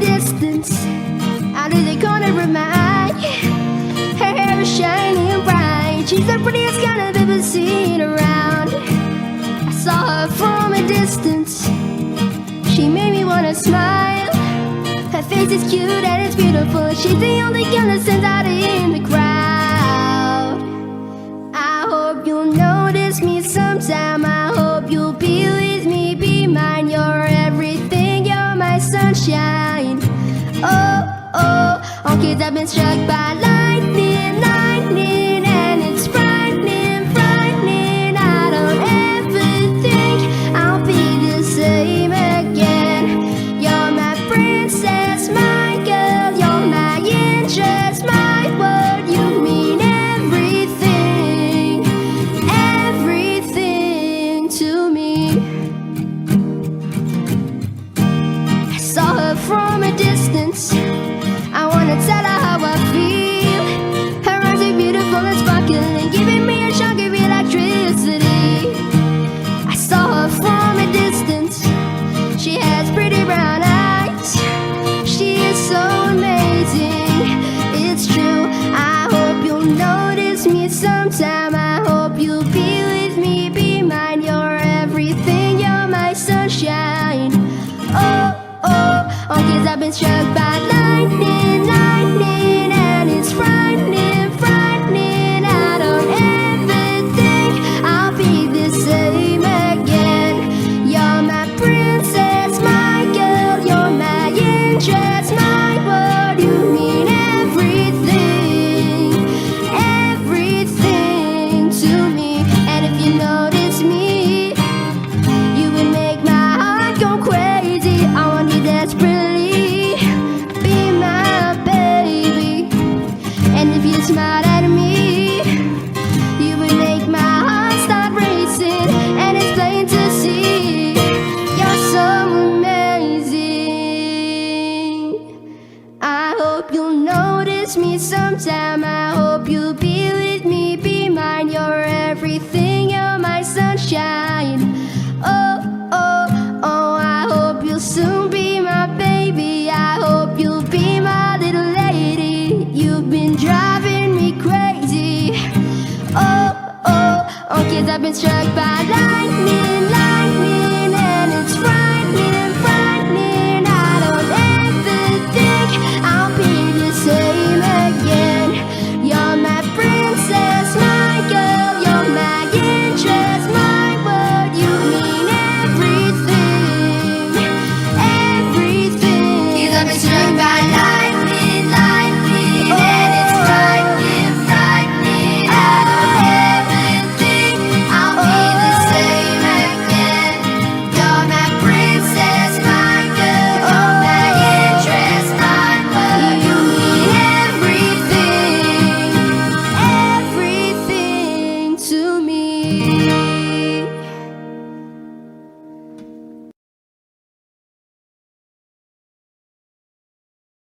distance, out of the corner of my eye. Her hair is shining bright. She's the prettiest kind I've ever seen around. I saw her from a distance. She made me wanna smile. Her face is cute and it's beautiful. She's the only girl that stands out in the crowd. I hope you'll notice me sometime. I hope you'll be with me, be mine. You're everything, you're my sunshine. Oh, oh, all kids have been struck by lightning, lightning, and it's frightening, frightening. I don't ever think I'll be the same again. You're my princess, my girl, you're my interest, my world. You mean everything, everything to me. I saw her from a distance. I wanna tell her how I feel. Her eyes are beautiful and sparkling, giving me a shock of electricity. I saw her from a distance. She has pretty brown eyes. She is so amazing. It's true. I hope you'll notice me sometime. I hope you'll be with me, be mine. You're everything, you're my sunshine. Oh, oh, all kids have been struck by lightning, lightning, and it's frightening, frightening. I don't ever think I'll be the same again. You're my princess, my girl, you're my interest, my world. You mean everything, everything to me. And if you notice me, you would make my heart go crazy. I want you desperately, be my baby. And if you smile at me, you would make my heart start racing. And it's plain to see, you're so amazing. I hope you'll notice me sometime. I hope you'll be with me, be mine. You're everything, you're my sunshine. Oh, oh, oh, I hope you'll soon be my baby. I hope you'll be my little lady. You've been driving me crazy. Oh, oh, all kids have been struck by lightning.